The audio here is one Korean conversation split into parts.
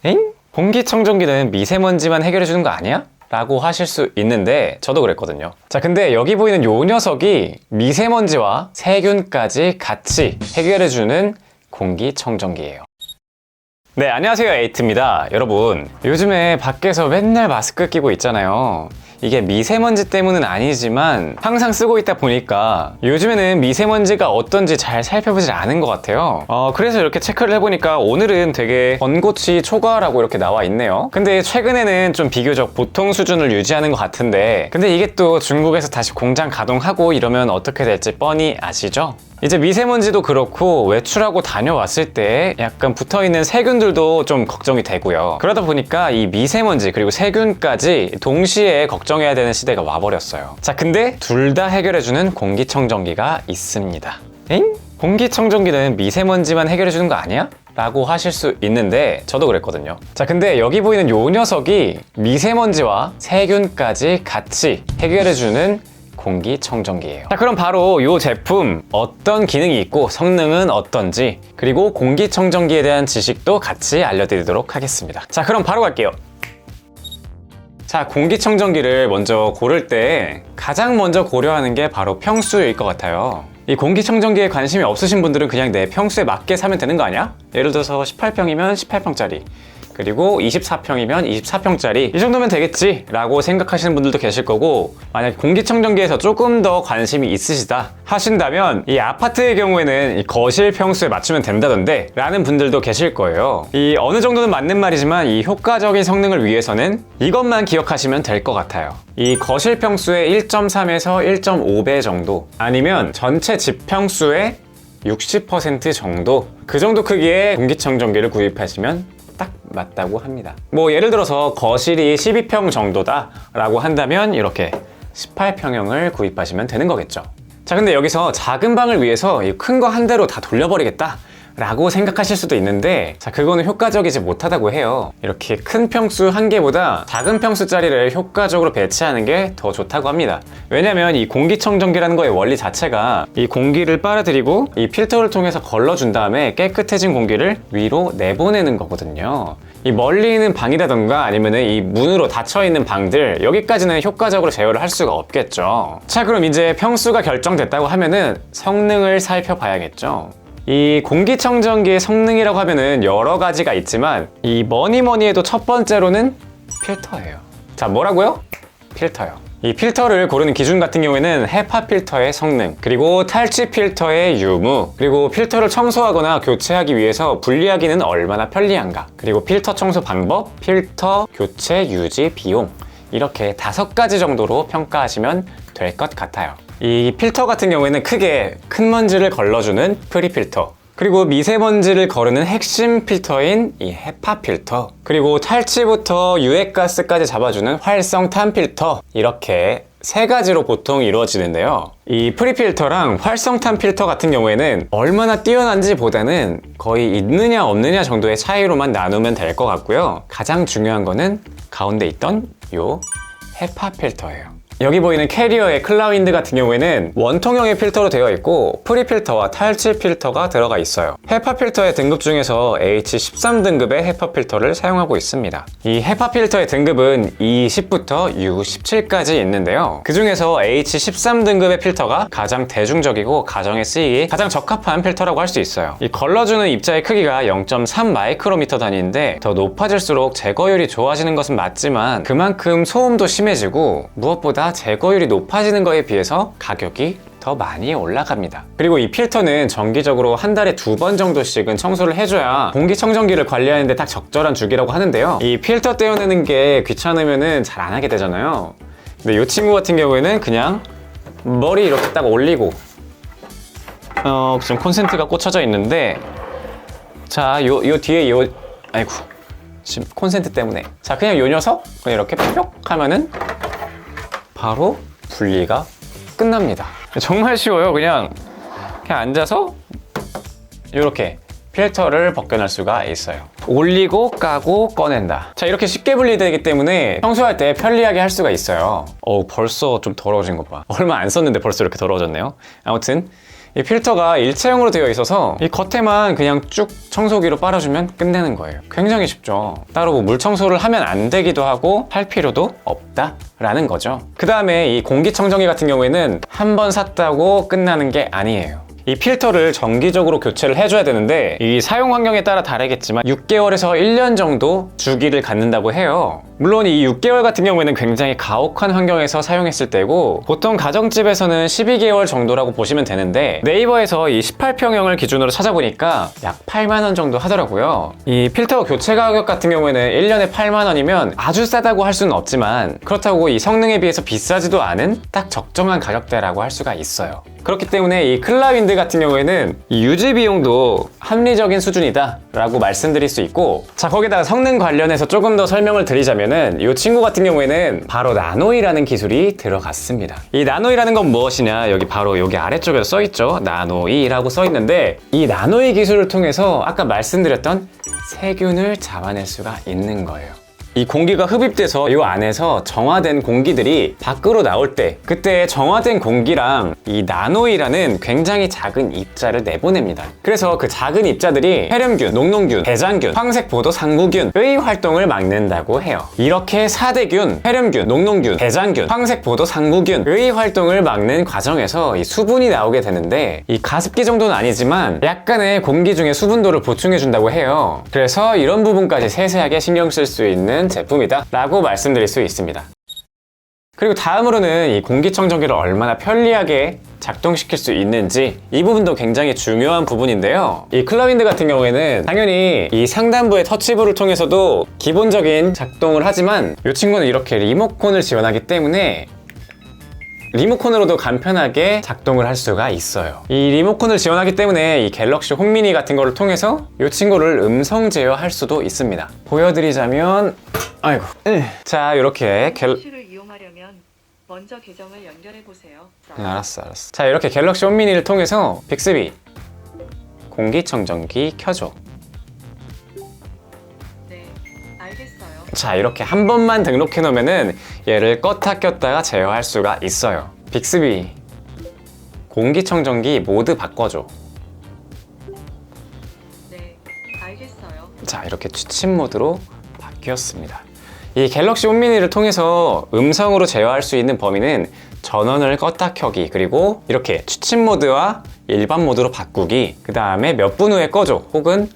엥? 공기청정기는 미세먼지만 해결해주는 거 아니야? 라고 하실 수 있는데 저도 그랬거든요. 자, 근데 여기 보이는 요 녀석이 미세먼지와 세균까지 같이 해결해주는 공기청정기예요. 네, 안녕하세요. 에이트입니다. 여러분, 요즘에 밖에서 맨날 마스크 끼고 있잖아요. 이게 미세먼지 때문은 아니지만 항상 쓰고 있다 보니까 요즘에는 미세먼지가 어떤지 잘 살펴보질 않은 것 같아요. 그래서 이렇게 체크를 해보니까 오늘은 되게 번고치 초과라고 이렇게 나와 있네요. 근데 최근에는 좀 비교적 보통 수준을 유지하는 것 같은데, 근데 이게 또 중국에서 다시 공장 가동하고 이러면 어떻게 될지 뻔히 아시죠? 이제 미세먼지도 그렇고 외출하고 다녀왔을 때 약간 붙어있는 세균들도 좀 걱정이 되고요. 그러다 보니까 이 미세먼지 그리고 세균까지 동시에 걱정해야 되는 시대가 와버렸어요. 자, 근데 둘 다 해결해주는 공기청정기가 있습니다. 엥? 공기청정기는 미세먼지만 해결해주는 거 아니야? 라고 하실 수 있는데 저도 그랬거든요. 자, 근데 여기 보이는 요 녀석이 미세먼지와 세균까지 같이 해결해주는 공기청정기예요. 자, 그럼 바로 이 제품 어떤 기능이 있고 성능은 어떤지, 그리고 공기청정기에 대한 지식도 같이 알려드리도록 하겠습니다. 자, 그럼 바로 갈게요. 자, 공기청정기를 먼저 고를 때 가장 먼저 고려하는 게 바로 평수일 것 같아요. 이 공기청정기에 관심이 없으신 분들은 그냥 내 평수에 맞게 사면 되는 거 아니야? 예를 들어서 18평이면 18평짜리, 그리고 24평이면 24평짜리, 이 정도면 되겠지 라고 생각하시는 분들도 계실 거고, 만약 공기청정기에서 조금 더 관심이 있으시다 하신다면 이 아파트의 경우에는 이 거실 평수에 맞추면 된다던데 라는 분들도 계실 거예요. 이 어느 정도는 맞는 말이지만 이 효과적인 성능을 위해서는 이것만 기억하시면 될 것 같아요. 이 거실 평수의 1.3에서 1.5배 정도, 아니면 전체 집 평수의 60% 정도, 그 정도 크기의 공기청정기를 구입하시면 딱 맞다고 합니다. 뭐 예를 들어서 거실이 12평 정도다 라고 한다면 이렇게 18평형을 구입하시면 되는 거겠죠. 자, 근데 여기서 작은 방을 위해서 이 큰 거 한 대로 다 돌려버리겠다 라고 생각하실 수도 있는데, 자, 그거는 효과적이지 못하다고 해요. 이렇게 큰 평수 한 개보다 작은 평수짜리를 효과적으로 배치하는 게 더 좋다고 합니다. 왜냐면 이 공기청정기라는 거의 원리 자체가 이 공기를 빨아들이고 이 필터를 통해서 걸러준 다음에 깨끗해진 공기를 위로 내보내는 거거든요. 이 멀리 있는 방이라던가 아니면 이 문으로 닫혀있는 방들, 여기까지는 효과적으로 제어를 할 수가 없겠죠. 자, 그럼 이제 평수가 결정됐다고 하면은 성능을 살펴봐야겠죠. 이 공기청정기의 성능이라고 하면은 여러 가지가 있지만 이 뭐니 해도 첫 번째로는 필터예요. 자, 뭐라고요? 필터요. 이 필터를 고르는 기준 같은 경우에는 헤파 필터의 성능, 그리고 탈취 필터의 유무, 그리고 필터를 청소하거나 교체하기 위해서 분리하기는 얼마나 편리한가, 그리고 필터 청소 방법, 필터 교체 유지 비용, 이렇게 5가지 정도로 평가하시면 될 것 같아요. 이 필터 같은 경우에는 크게 큰 먼지를 걸러주는 프리필터, 그리고 미세먼지를 거르는 핵심 필터인 이 헤파 필터, 그리고 탈취부터 유해가스까지 잡아주는 활성탄 필터, 이렇게 3가지로 보통 이루어지는데요. 이 프리필터랑 활성탄 필터 같은 경우에는 얼마나 뛰어난지 보다는 거의 있느냐 없느냐 정도의 차이로만 나누면 될 것 같고요. 가장 중요한 거는 가운데 있던 요 헤파 필터예요. 여기 보이는 캐리어의 클라윈드 같은 경우에는 원통형의 필터로 되어 있고 프리필터와 탈취 필터가 들어가 있어요. 헤파 필터의 등급 중에서 H13등급의 헤파 필터를 사용하고 있습니다. 이 헤파 필터의 등급은 E10부터 U17까지 있는데요. 그 중에서 H13등급의 필터가 가장 대중적이고 가정에 쓰이기 가장 적합한 필터라고 할 수 있어요. 이 걸러주는 입자의 크기가 0.3 마이크로미터 단위인데 더 높아질수록 제거율이 좋아지는 것은 맞지만 그만큼 소음도 심해지고 무엇보다 제거율이 높아지는 거에 비해서 가격이 더 많이 올라갑니다. 그리고 이 필터는 정기적으로 한 달에 2번 정도씩은 청소를 해줘야 공기청정기를 관리하는 데 딱 적절한 주기라고 하는데요. 이 필터 떼어내는 게 귀찮으면은 잘 안 하게 되잖아요. 근데 이 친구 같은 경우에는 그냥 머리 이렇게 딱 올리고 지금 콘센트가 꽂혀져 있는데, 자, 요 뒤에 아이고, 지금 콘센트 때문에, 자, 그냥 요 녀석 그냥 이렇게 뿅 하면은 바로 분리가 끝납니다. 정말 쉬워요. 그냥 앉아서 이렇게 필터를 벗겨낼 수가 있어요. 올리고 까고 꺼낸다. 자, 이렇게 쉽게 분리되기 때문에 청소할 때 편리하게 할 수가 있어요. 벌써 좀 더러워진 것 봐. 얼마 안 썼는데 벌써 이렇게 더러워졌네요. 아무튼 이 필터가 일체형으로 되어 있어서 이 겉에만 그냥 쭉 청소기로 빨아주면 끝내는 거예요. 굉장히 쉽죠. 따로 뭐 물 청소를 하면 안 되기도 하고 할 필요도 없다라는 거죠. 그 다음에 이 공기청정기 같은 경우에는 한 번 샀다고 끝나는 게 아니에요. 이 필터를 정기적으로 교체를 해줘야 되는데 이 사용 환경에 따라 다르겠지만 6개월에서 1년 정도 주기를 갖는다고 해요. 물론 이 6개월 같은 경우에는 굉장히 가혹한 환경에서 사용했을 때고 보통 가정집에서는 12개월 정도라고 보시면 되는데 네이버에서 이 18평형을 기준으로 찾아보니까 약 8만 원 정도 하더라고요. 이 필터 교체 가격 같은 경우에는 1년에 8만 원이면 아주 싸다고 할 수는 없지만 그렇다고 이 성능에 비해서 비싸지도 않은 딱 적정한 가격대라고 할 수가 있어요. 그렇기 때문에 이 클라윈드 같은 경우에는 이 유지 비용도 합리적인 수준이다 라고 말씀드릴 수 있고, 자 거기다가 성능 관련해서 조금 더 설명을 드리자면은 이 친구 같은 경우에는 바로 나노이라는 기술이 들어갔습니다. 이 나노이라는 건 무엇이냐, 여기 바로 여기 아래쪽에 써있죠. 나노이라고 써있는데 이 나노이 기술을 통해서 아까 말씀드렸던 세균을 잡아낼 수가 있는 거예요. 이 공기가 흡입돼서 이 안에서 정화된 공기들이 밖으로 나올 때 그때 정화된 공기랑 이 나노이라는 굉장히 작은 입자를 내보냅니다. 그래서 그 작은 입자들이 폐렴균, 녹농균, 대장균, 황색포도 상구균의 활동을 막는다고 해요. 이렇게 4대균, 폐렴균, 녹농균, 대장균, 황색포도 상구균의 활동을 막는 과정에서 이 수분이 나오게 되는데 이 가습기 정도는 아니지만 약간의 공기 중에 수분도를 보충해 준다고 해요. 그래서 이런 부분까지 세세하게 신경 쓸 수 있는 제품이다 라고 말씀드릴 수 있습니다. 그리고 다음으로는 이 공기청정기를 얼마나 편리하게 작동시킬 수 있는지, 이 부분도 굉장히 중요한 부분인데요. 이 클라윈드 같은 경우에는 당연히 이 상단부의 터치볼을 통해서도 기본적인 작동을 하지만 이 친구는 이렇게 리모컨을 지원하기 때문에 리모컨으로도 간편하게 작동을 할 수가 있어요. 이 리모컨을 지원하기 때문에 이 갤럭시 홈 미니 같은 거를 통해서 이 친구를 음성 제어할 수도 있습니다. 보여드리자면 아이고 자 이렇게 를 이용하려면 먼저 계정을 연결해 보세요. 알았어. 자 이렇게 갤럭시 홈 미니를 통해서 빅스비 공기청정기 켜줘. 네, 알겠어요. 자 이렇게 한 번만 등록해 놓으면은 얘를 껐다 켰다가 제어할 수가 있어요. 빅스비 공기청정기 모드 바꿔줘. 네, 알겠어요. 자 이렇게 취침 모드로 바뀌었습니다. 이 갤럭시 홈 미니를 통해서 음성으로 제어할 수 있는 범위는 전원을 껐다 켜기, 그리고 이렇게 취침 모드와 일반 모드로 바꾸기, 그 다음에 몇 분 후에 꺼줘 혹은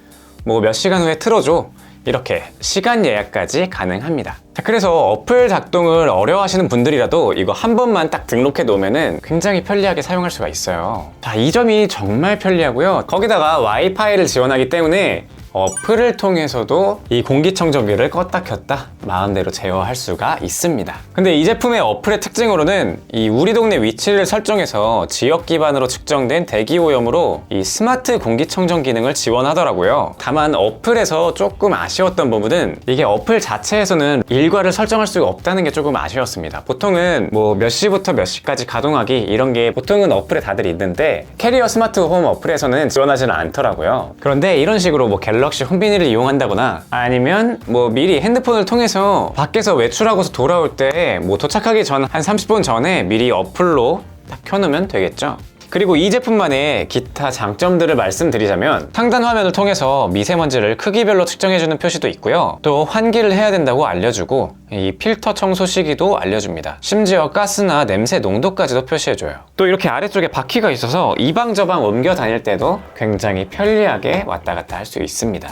뭐 몇 시간 후에 틀어줘, 이렇게 시간 예약까지 가능합니다. 자, 그래서 어플 작동을 어려워하시는 분들이라도 이거 한 번만 딱 등록해 놓으면은 굉장히 편리하게 사용할 수가 있어요. 자, 이 점이 정말 편리하고요. 거기다가 와이파이를 지원하기 때문에 어플을 통해서도 이 공기청정기를 껐다 켰다 마음대로 제어할 수가 있습니다. 근데 이 제품의 어플의 특징으로는 이 우리 동네 위치를 설정해서 지역 기반으로 측정된 대기 오염으로 이 스마트 공기청정 기능을 지원하더라고요. 다만 어플에서 조금 아쉬웠던 부분은 이게 어플 자체에서는 일과를 설정할 수가 없다는 게 조금 아쉬웠습니다. 보통은 뭐 몇 시부터 몇 시까지 가동하기 이런 게 보통은 어플에 다들 있는데 캐리어 스마트 홈 어플에서는 지원하지는 않더라고요. 그런데 이런 식으로 뭐 갤럭시 홈 미니를 이용한다거나 아니면 뭐 미리 핸드폰을 통해서 밖에서 외출하고서 돌아올 때 뭐 도착하기 전 한 30분 전에 미리 어플로 딱 켜놓으면 되겠죠. 그리고 이 제품만의 기타 장점들을 말씀드리자면 상단 화면을 통해서 미세먼지를 크기별로 측정해주는 표시도 있고요. 또 환기를 해야 된다고 알려주고 이 필터 청소 시기도 알려줍니다. 심지어 가스나 냄새 농도까지도 표시해줘요. 또 이렇게 아래쪽에 바퀴가 있어서 이방저방 옮겨 다닐 때도 굉장히 편리하게 왔다 갔다 할 수 있습니다.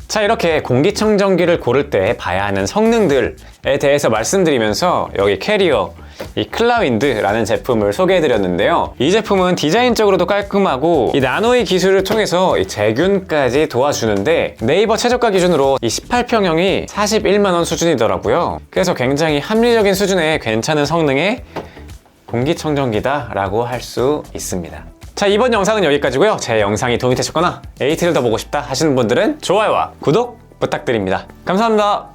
자, 이렇게 공기청정기를 고를 때 봐야 하는 성능들에 대해서 말씀드리면서 여기 캐리어 이 클라윈드라는 제품을 소개해드렸는데요. 이 제품은 디자인적으로도 깔끔하고 이 나노이 기술을 통해서 이 제균까지 도와주는데 네이버 최저가 기준으로 이 18평형이 41만원 수준이더라고요. 그래서 굉장히 합리적인 수준의 괜찮은 성능의 공기청정기다 라고 할 수 있습니다. 자, 이번 영상은 여기까지고요. 제 영상이 도움이 되셨거나 에이티를 더 보고 싶다 하시는 분들은 좋아요와 구독 부탁드립니다. 감사합니다.